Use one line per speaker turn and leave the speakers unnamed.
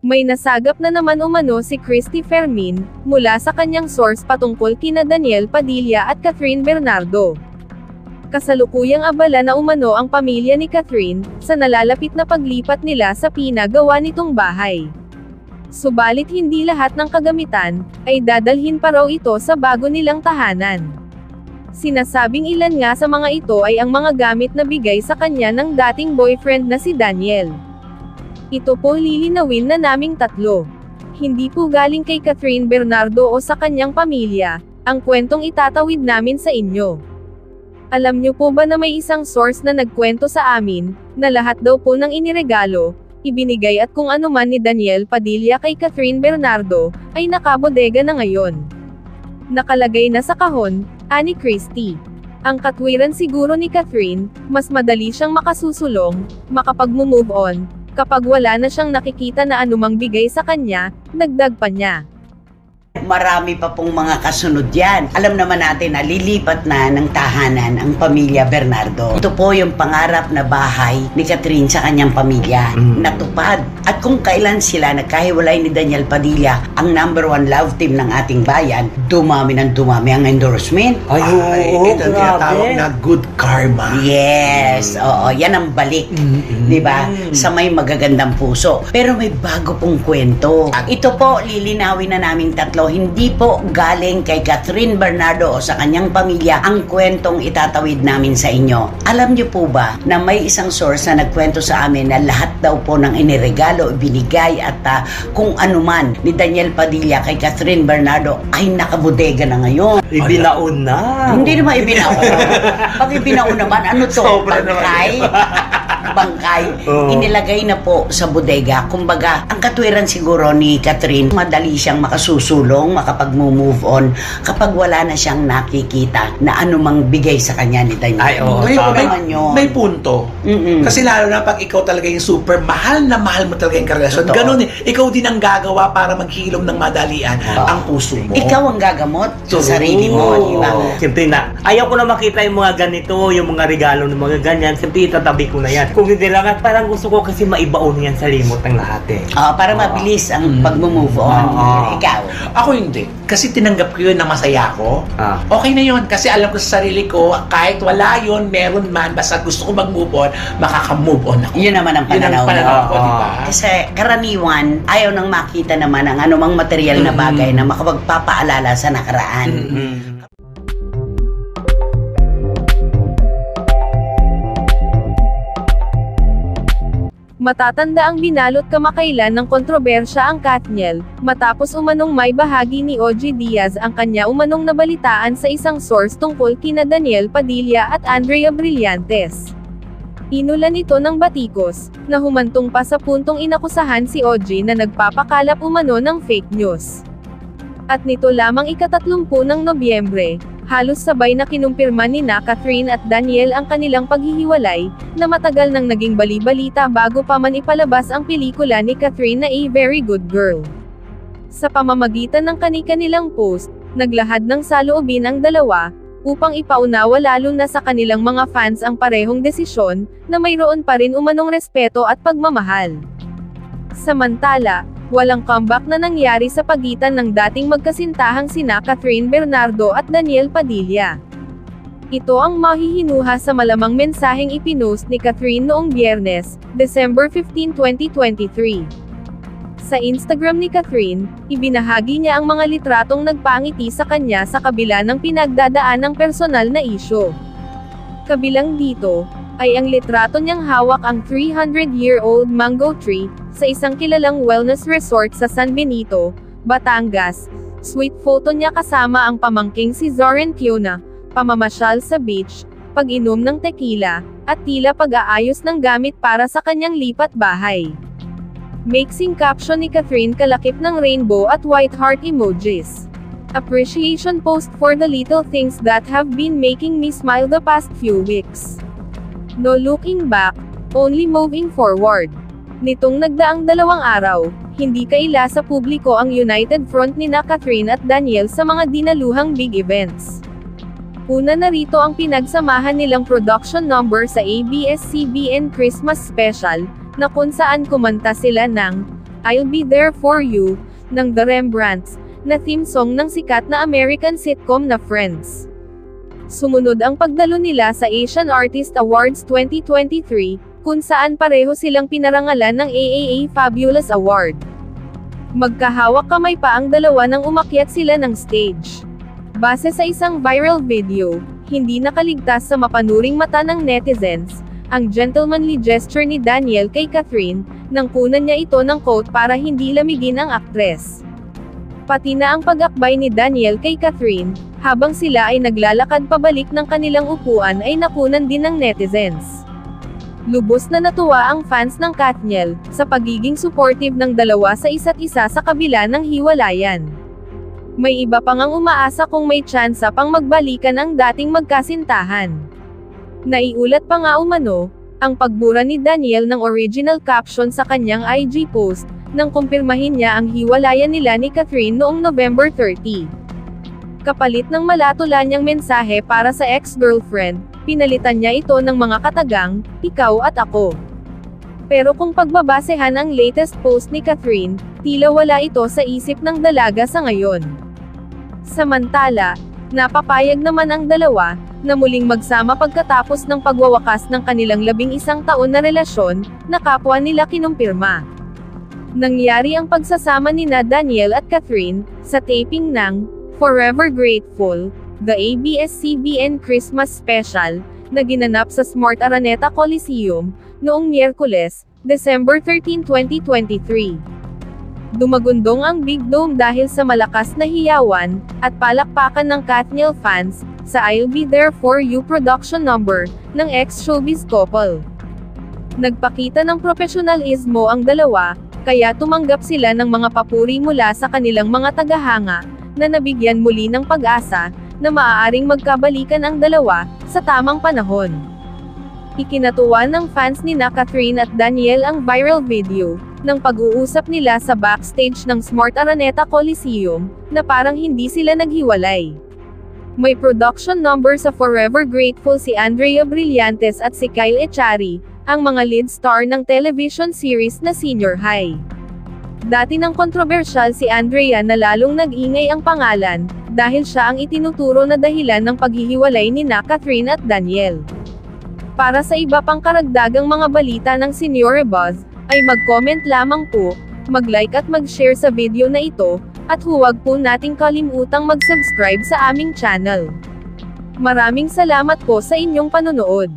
May nasagap na naman umano si Christy Fermin, mula sa kanyang source patungkol kina Daniel Padilla at Catherine Bernardo. Kasalukuyang abala na umano ang pamilya ni Catherine, sa nalalapit na paglipat nila sa pinagawa nitong bahay. Subalit hindi lahat ng kagamitan, ay dadalhin pa raw ito sa bago nilang tahanan. Sinasabing ilan nga sa mga ito ay ang mga gamit na bigay sa kanya ng dating boyfriend na si Daniel. Ito po lilinawin na naming tatlo. Hindi po galing kay Catherine Bernardo o sa kanyang pamilya, ang kwentong itatawid namin sa inyo. Alam niyo po ba na may isang source na nagkwento sa amin, na lahat daw po ng iniregalo, ibinigay at kung ano man ni Daniel Padilla kay Catherine Bernardo, ay nakabodega na ngayon. Nakalagay na sa kahon, ani Christy. Ang katwiran siguro ni Catherine, mas madali siyang makasusulong, makapag-move on, kapag wala na siyang nakikita na anumang bigay sa kanya, dagdag pa niya.
Marami pa pong mga kasunod yan. Alam naman natin na lilipat na ng tahanan ang pamilya Bernardo. Ito po yung pangarap na bahay ni Catherine sa kanyang pamilya. Natupad. At kung kailan sila nagkahiwalay ni Daniel Padilla, ang #1 love team ng ating bayan, dumami ng dumami ang endorsement.
Ay, ito ang tinatawag na good karma.
Yes, oo, yan ang balik. Diba? Sa may magagandang puso. Pero may bago pong kwento. Ito po, lilinawin na naming tatlo. Hindi po galing kay Catherine Bernardo o sa kanyang pamilya ang kwentong itatawid namin sa inyo. Alam niyo po ba na may isang source na nagkwento sa amin na lahat daw po ng iniregalo, ibinigay at kung ano man ni Daniel Padilla kay Catherine Bernardo ay nakabodega na ngayon.
Ibinaon na.
Hindi naman ibinaon. Pag ibinaon naman, ano to? Bangkay? Bangkay. Inilagay na po sa bodega. Kumbaga, ang katwiran siguro ni Catherine, madali siyang makasusulong, makapag-move on kapag wala na siyang nakikita na anumang bigay sa kanya ni Daniel.
Ay, oo.
May punto. Kasi lalo na pag ikaw talaga yung super mahal na mahal mo talaga yung karelasyon. Ganun eh. Ikaw din ang gagawa para maghilom ng madalian ang puso mo.
Ikaw ang gagamot sa sarili mo, di ba?
Siyempre na, ayaw ko na makita yung mga ganito, yung mga regalo ng mga ganyan. Siyempre itatabi ko na yan. Kung hindi lang, at parang gusto ko kasi maibaon yan sa limot ng lahat eh.
Para mabilis ang pag-move on. Ikaw.
Ako hindi. Kasi tinanggap ko yun na masaya ako. Okay na yun. Kasi alam ko sa sarili ko, kahit wala yun, meron man, basta gusto ko mag-move on, makaka-move on ako.
Yun naman ang pananaw
ko, diba?
Kasi karaniwan, ayaw nang makita naman ang anumang material na bagay na makapagpapaalala sa nakaraan.
Matatanda ang binalot kamakailan ng kontrobersya ang Katniel, matapos umanong may bahagi ni OG Diaz ang kanya umanong nabalitaan sa isang source tungkol kina Daniel Padilla at Andrea Brillantes. Inulan ito ng batikos, na humantong pa sa puntong inakusahan si OG na nagpapakalap umano ng fake news. At nito lamang ika-30 ng Nobyembre, halos sabay na kinumpirma ni Catherine at Daniel ang kanilang paghihiwalay, na matagal nang naging bali-balita bago pa man ipalabas ang pelikula ni Catherine na A Very Good Girl. Sa pamamagitan ng kani-kanilang post, naglahad ng saloobin ang dalawa, upang ipaunawa lalo na sa kanilang mga fans ang parehong desisyon, na mayroon pa rin umanong respeto at pagmamahal. Samantala, walang comeback na nangyari sa pagitan ng dating magkasintahang sina Catherine Bernardo at Daniel Padilla. Ito ang mahihinuha sa malamang mensaheng ipinost ni Catherine noong Biyernes, December 15, 2023. Sa Instagram ni Catherine, ibinahagi niya ang mga litratong nagpangiti sa kanya sa kabila ng pinagdadaanang personal na isyu. Kabilang dito, ay ang litrato niyang hawak ang 300-year-old mango tree, sa isang kilalang wellness resort sa San Benito, Batangas. Sweet photo niya kasama ang pamangking si Zoren Kiona, pamamasyal sa beach, pag-inom ng tequila, at tila pag-aayos ng gamit para sa kanyang lipat bahay. Mixing caption ni Catherine kalakip ng rainbow at white heart emojis. Appreciation post for the little things that have been making me smile the past few weeks. No looking back, only moving forward. Nitong nagdaang 2 araw, hindi kaila sa publiko ang united front ni Catherine at Daniel sa mga dinaluhang big events. Una na rito ang pinagsamahan nilang production number sa ABS-CBN Christmas Special, na kung saan kumanta sila ng I'll Be There For You, ng The Rembrandts, na theme song ng sikat na American sitcom na Friends. Sumunod ang pagdalo nila sa Asian Artist Awards 2023, kung saan pareho silang pinarangalan ng AAA Fabulous Award. Magkahawak kamay pa ang dalawa nang umakyat sila ng stage. Base sa isang viral video, hindi nakaligtas sa mapanuring mata ng netizens, ang gentlemanly gesture ni Daniel kay Catherine, nang kunan niya ito ng coat para hindi lamigin ang aktres. Pati na ang pag-akbay ni Daniel kay Catherine, habang sila ay naglalakad pabalik ng kanilang upuan ay nakunan din ng netizens. Lubos na natuwa ang fans ng Katniel, sa pagiging supportive ng dalawa sa isa't isa sa kabila ng hiwalayan. May iba pang ang umaasa kung may tsansa pang magbalikan ang dating magkasintahan. Naiulat pa nga umano, ang pagbura ni Daniel ng original caption sa kanyang IG post, nang kumpirmahin niya ang hiwalayan nila ni Catherine noong November 30. Kapalit ng malatula niyang mensahe para sa ex-girlfriend, pinalitan niya ito ng mga katagang, "Ikaw at ako." Pero kung pagbabasehan ang latest post ni Catherine, tila wala ito sa isip ng dalaga sa ngayon. Samantala, napapayag naman ang dalawa, na muling magsama pagkatapos ng pagwawakas ng kanilang 11 taon na relasyon, na kapwa nila kinumpirma. Nangyari ang pagsasama nina Daniel at Catherine, sa taping ng Forever Grateful, the ABS-CBN Christmas Special, na ginanap sa Smart Araneta Coliseum, noong Miyerkules, December 13, 2023. Dumagundong ang Big Dome dahil sa malakas na hiyawan, at palakpakan ng Katniel fans, sa I'll Be There For You production number, ng ex-showbiz couple. Nagpakita ng profesionalismo ang dalawa, kaya tumanggap sila ng mga papuri mula sa kanilang mga tagahanga, na nabigyan muli ng pag-asa, na maaaring magkabalikan ang dalawa, sa tamang panahon. Ikinatuwa ng fans ni Catherine at Daniel ang viral video, ng pag-uusap nila sa backstage ng Smart Araneta Coliseum, na parang hindi sila naghiwalay. May production number sa Forever Grateful si Andrea Brillantes at si Kyle Echari, ang mga lead star ng television series na Senior High. Dati nang kontrobersyal si Andrea na lalong nag-ingay ang pangalan, dahil siya ang itinuturo na dahilan ng paghihiwalay ni Catherine at Daniel. Para sa iba pang karagdagang mga balita ng Senior Buzz, ay mag-comment lamang po, mag-like at mag-share sa video na ito, at huwag po nating kalimutang mag-subscribe sa aming channel. Maraming salamat po sa inyong panonood.